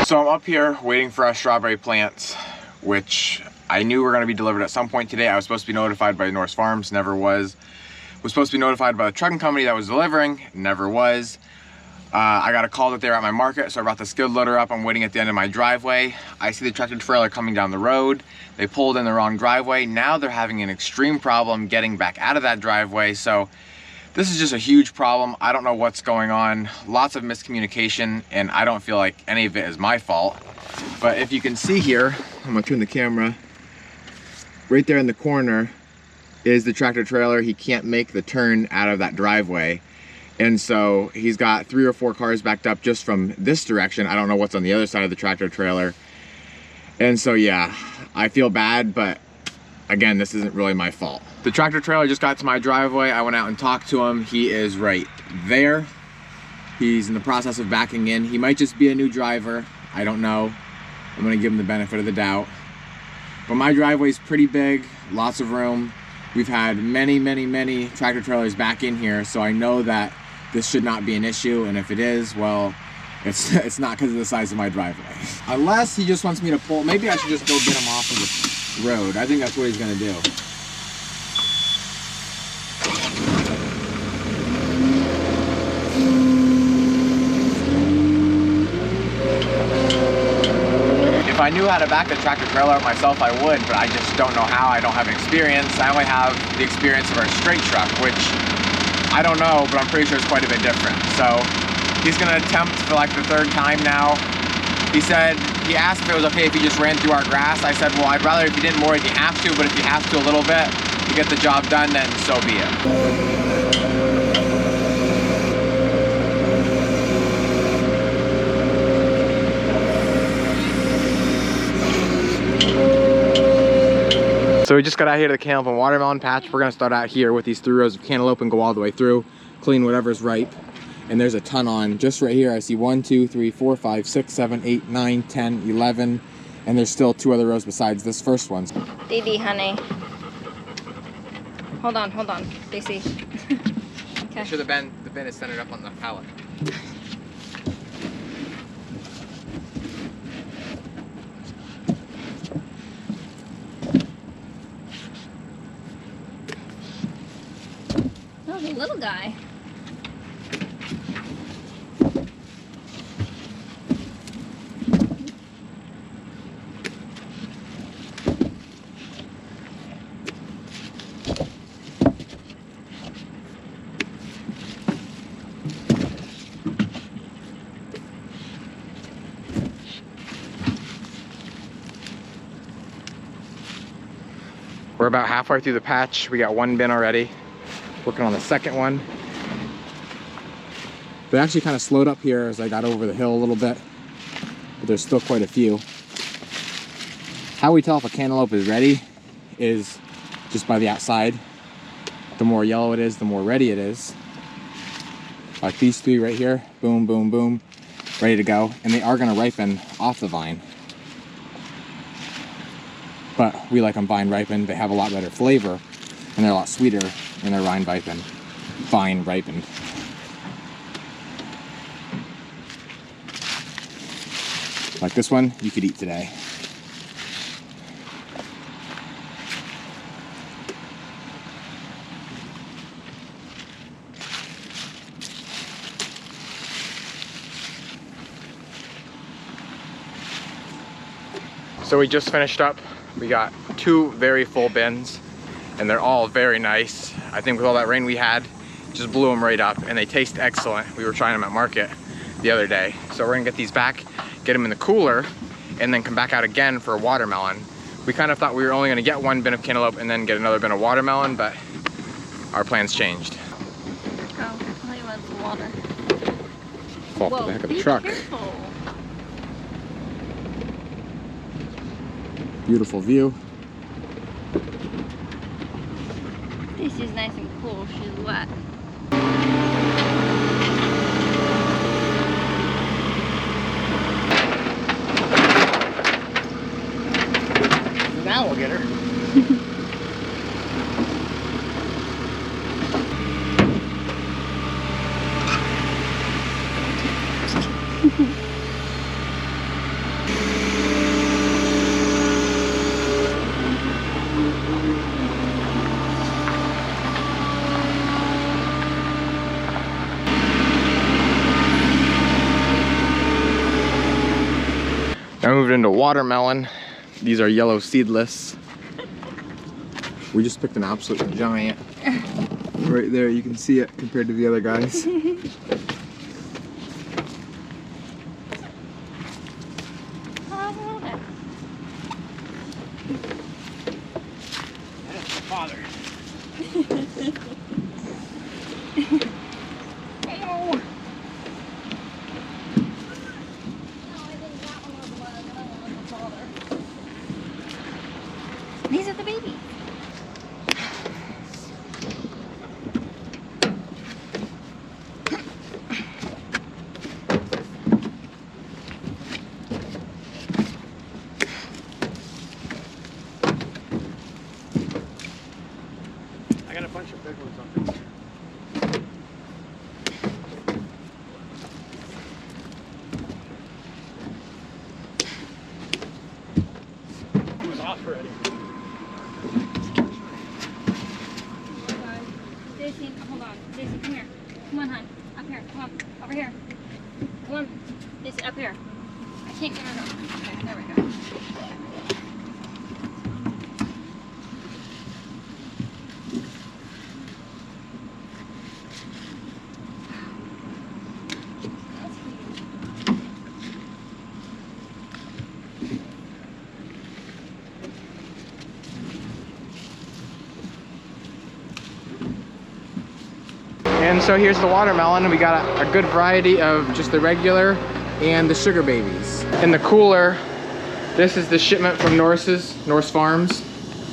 So I'm up here waiting for our strawberry plants, which I knew were going to be delivered at some point today. I was supposed to be notified by Norse Farms, never was. Was supposed to be notified by the trucking company that was delivering, never was. I got a call that they were at my market, so I brought the skid loader up. I'm waiting at the end of my driveway. I see the tractor trailer coming down the road. They pulled in the wrong driveway. Now they're having an extreme problem getting back out of that driveway. So this is just a huge problem. I don't know what's going on. Lots of miscommunication, and I don't feel like any of it is my fault. But if you can see here, I'm gonna turn the camera. Right there in the corner is the tractor trailer. He can't make the turn out of that driveway. And so he's got 3 or 4 cars backed up just from this direction. I don't know what's on the other side of the tractor trailer. And so yeah, I feel bad, but again, this isn't really my fault. The tractor trailer just got to my driveway. I went out and talked to him. He is right there. He's in the process of backing in. He might just be a new driver. I don't know. I'm gonna give him the benefit of the doubt. But my driveway is pretty big, lots of room. We've had many tractor trailers back in here, so I know that this should not be an issue, and if it is, well, it's not because of the size of my driveway. Unless he just wants me to pull, maybe I should just go get him off of the road. I think that's what he's gonna do. If I knew how to back the tractor trailer up myself, I would, but I just don't know how. I don't have experience. I only have the experience of our straight truck, which I don't know, but I'm pretty sure it's quite a bit different. So he's gonna attempt for like the 3rd time now. He asked if it was okay if he just ran through our grass. I said, well, I'd rather if you didn't more than you have to, but if you have to a little bit to get the job done, then so be it. So we just got out here to the cantaloupe and watermelon patch. We're gonna start out here with these 3 rows of cantaloupe and go all the way through, clean whatever's ripe. And there's a ton on just right here. I see 1, 2, 3, 4, 5, 6, 7, 8, 9, 10, 11, and there's still 2 other rows besides this first one. Didi, honey. Hold on, Daisy. Okay. Make sure the bin is centered up on the pallet. Oh, the little guy. We're about halfway through the patch. We got 1 bin already. Working on the 2nd one. They actually kind of slowed up here as I got over the hill a little bit, but there's still quite a few. How we tell if a cantaloupe is ready is just by the outside. The more yellow it is, the more ready it is. Like these 3 right here, boom, boom, boom, ready to go. And they are gonna ripen off the vine. But we like them vine ripened. They have a lot better flavor and they're a lot sweeter when they're vine ripened. Like this one, you could eat today. So we just finished up. We got 2 very full bins and they're all very nice. I think with all that rain we had, just blew them right up and they taste excellent. We were trying them at market the other day. So we're gonna get these back, get them in the cooler, and then come back out again for a watermelon. We kind of thought we were only gonna get 1 bin of cantaloupe and then get another bin of watermelon, but our plans changed. Oh, I thought you wanted some water. Fall off the back of the truck. Careful. Beautiful view. This is nice and cool. She's wet. Now we'll get her. I moved into watermelon. These are yellow seedless. We just picked an absolute giant. Right there, you can see it compared to the other guys. That's the father. Hello. These are the babies. I got a bunch of big ones up there. He was off already. Daisy, hold on. Daisy, come here. Come on, hon. Up here. Come on. Over here. Come on. Daisy, up here. I can't get her up. Okay, there we go. And so here's the watermelon. We got a good variety of just the regular and the sugar babies. In the cooler, this is the shipment from Norse Farms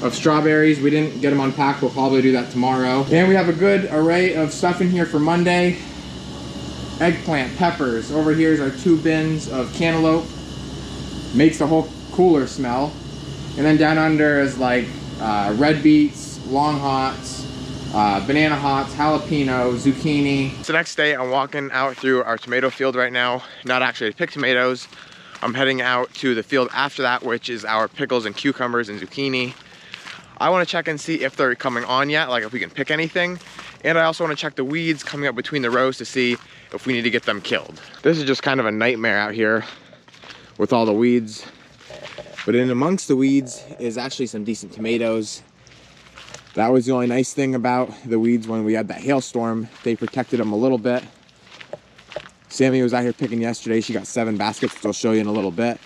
of strawberries. We didn't get them unpacked. We'll probably do that tomorrow. And we have a good array of stuff in here for Monday. Eggplant, peppers. Over here is our 2 bins of cantaloupe. Makes the whole cooler smell. And then down under is like red beets, long hots, banana hots, jalapeno, zucchini. It's the next day. I'm walking out through our tomato field right now. Not actually to pick tomatoes. I'm heading out to the field after that, which is our pickles and cucumbers and zucchini. I want to check and see if they're coming on yet, like if we can pick anything. And I also want to check the weeds coming up between the rows to see if we need to get them killed. This is just kind of a nightmare out here with all the weeds. But in amongst the weeds is actually some decent tomatoes. That was the only nice thing about the weeds when we had that hailstorm. They protected them a little bit. Sammy was out here picking yesterday. She got 7 baskets, which I'll show you in a little bit.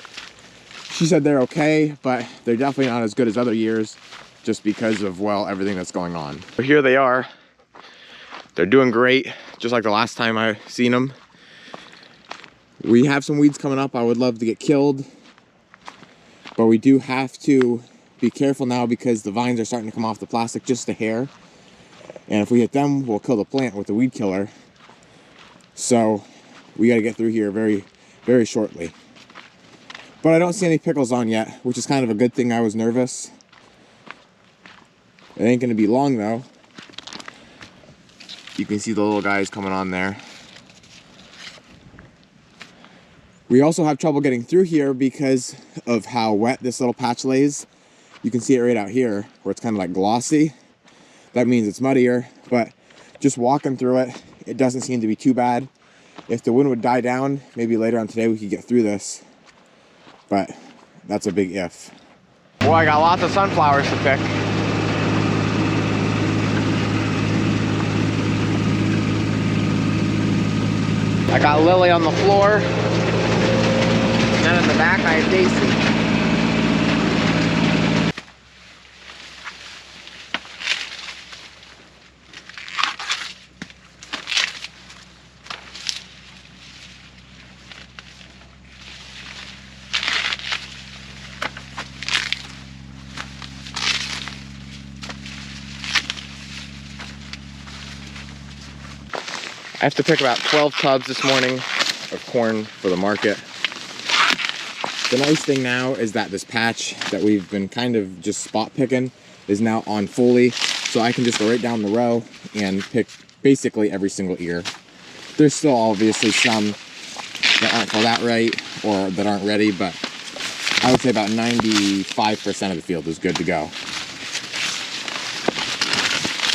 She said they're okay, but they're definitely not as good as other years just because of, well, everything that's going on. But here they are. They're doing great, just like the last time I seen them. We have some weeds coming up I would love to get killed, but we do have to be careful now because the vines are starting to come off the plastic just a hair. And if we hit them, we'll kill the plant with the weed killer. So we got to get through here very, very shortly. But I don't see any pickles on yet, which is kind of a good thing. I was nervous. It ain't going to be long though. You can see the little guys coming on there. We also have trouble getting through here because of how wet this little patch lays. You can see it right out here where it's kind of like glossy. That means it's muddier, but just walking through it, it doesn't seem to be too bad. If the wind would die down, maybe later on today we could get through this, but that's a big if. Boy, I got lots of sunflowers to pick. I got Lily on the floor, and then in the back I have Daisy. I have to pick about 12 tubs this morning of corn for the market. The nice thing now is that this patch that we've been kind of just spot picking is now on fully, so I can just go right down the row and pick basically every single ear. There's still obviously some that aren't filled out right or that aren't ready, but I would say about 95% of the field is good to go.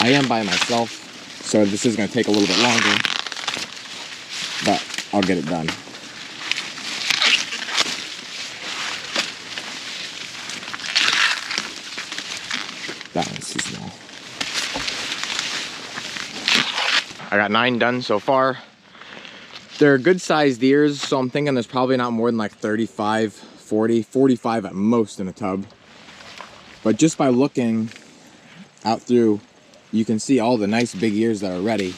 I am by myself, so this is going to take a little bit longer, but I'll get it done. too small. I got 9 done so far. They're good sized ears, so I'm thinking there's probably not more than like 35, 40, 45 at most in a tub. But just by looking out through, you can see all the nice big ears that are ready.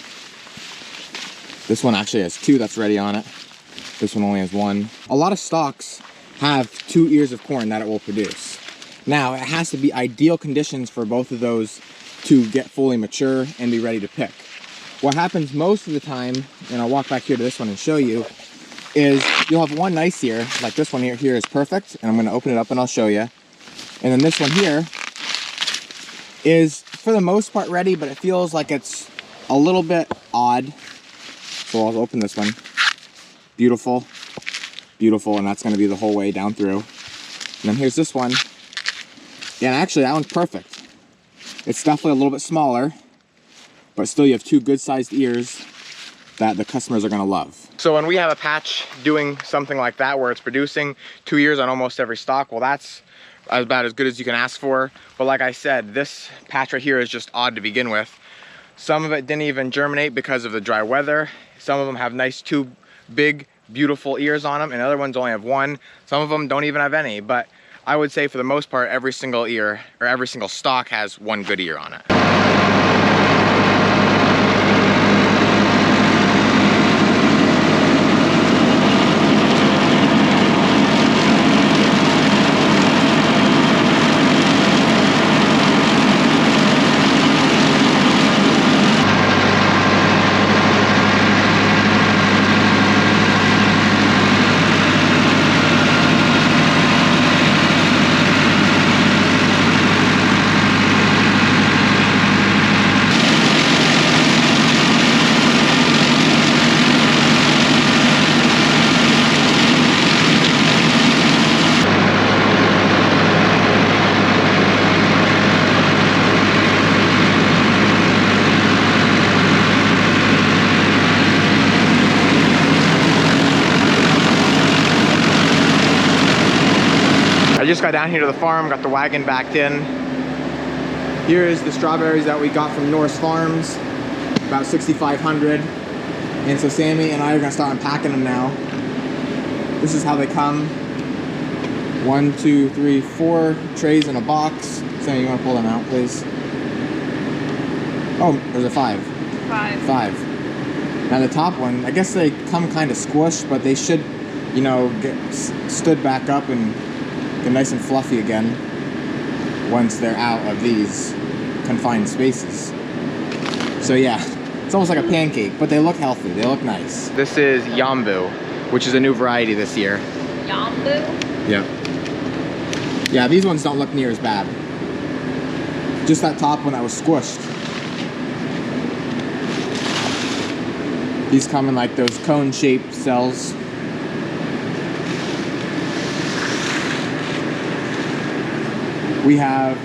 This one actually has 2 that's ready on it. This one only has 1. A lot of stalks have 2 ears of corn that it will produce. Now, it has to be ideal conditions for both of those to get fully mature and be ready to pick. What happens most of the time, and I'll walk back here to this one and show you, is you'll have one nice ear, like this one here is perfect, and I'm going to open it up and I'll show you. And then this one here is, for the most part, ready, but it feels like it's a little bit odd. So I'll open this one. Beautiful, beautiful, and that's going to be the whole way down through. And then here's this one. Yeah, and actually that one's perfect. It's definitely a little bit smaller, but still you have 2 good sized ears that the customers are gonna love. So when we have a patch doing something like that where it's producing 2 ears on almost every stalk, well, that's about as good as you can ask for. But like I said, this patch right here is just odd to begin with. Some of it didn't even germinate because of the dry weather. Some of them have nice 2 big, beautiful ears on them, and other ones only have 1. Some of them don't even have any, but I would say for the most part, every single ear, or every single stalk has 1 good ear on it. I just got down here to the farm, got the wagon backed in. Here is the strawberries that we got from Norse Farms, about 6,500. And so Sammy and I are gonna start unpacking them now. This is how they come. 1, 2, 3, 4 trays in a box. Sammy, you wanna pull them out, please? Oh, there's a 5. 5. Now the top one, I guess they come kind of squished, but they should, you know, get stood back up and get nice and fluffy again once they're out of these confined spaces. So yeah, it's almost like a pancake, but they look healthy, they look nice. This is Yambu, which is a new variety this year. Yambu? Yep. Yeah, these ones don't look near as bad. Just that top one that was squished. These come in like those cone-shaped cells. We have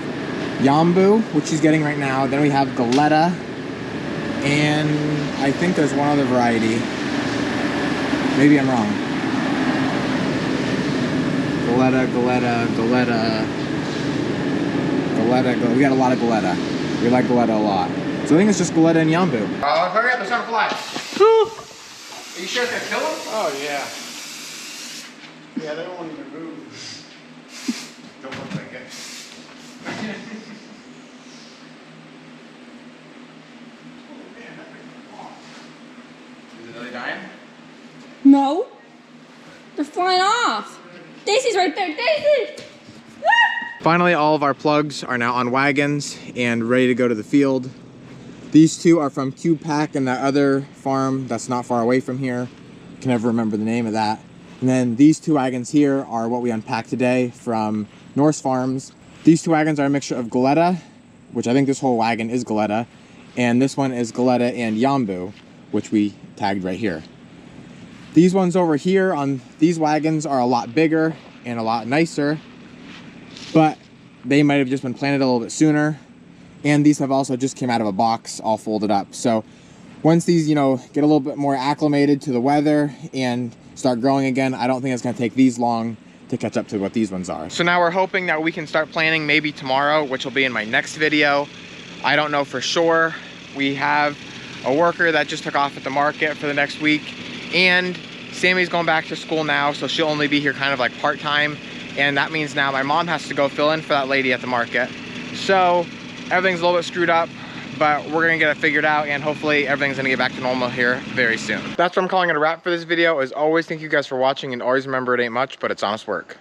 Yambu, which he's getting right now. Then we have Galetta. And I think there's one other variety. Maybe I'm wrong. Galetta. We got a lot of Galetta. We like Galetta a lot. So I think it's just Galetta and Yambu. Oh, hurry up, they're starting to fly. Are you sure it's gonna kill them? Oh, yeah. Yeah, they won't even move. Don't look like it. Are they dying? No. They're flying off. Daisy's right there. Daisy! Finally, all of our plugs are now on wagons and ready to go to the field. These 2 are from Cube Pack and that other farm that's not far away from here. I can never remember the name of that. And then these 2 wagons here are what we unpacked today from Norse Farms. These 2 wagons are a mixture of Galetta, which I think this whole wagon is Galetta, and this one is Galetta and Yambu, which we tagged right here. These ones over here on these wagons are a lot bigger and a lot nicer, but they might have just been planted a little bit sooner. And these have also just came out of a box all folded up. So once these, you know, get a little bit more acclimated to the weather and start growing again, I don't think it's gonna take these long to catch up to what these ones are. So now we're hoping that we can start planning maybe tomorrow, which will be in my next video. I don't know for sure. We have a worker that just took off at the market for the next week, and Sammy's going back to school now, so she'll only be here kind of like part-time, and that means now my mom has to go fill in for that lady at the market. So everything's a little bit screwed up, but we're gonna get it figured out, and hopefully everything's gonna get back to normal here very soon. That's what I'm calling it a wrap for this video. As always, thank you guys for watching, and always remember it ain't much, but it's honest work.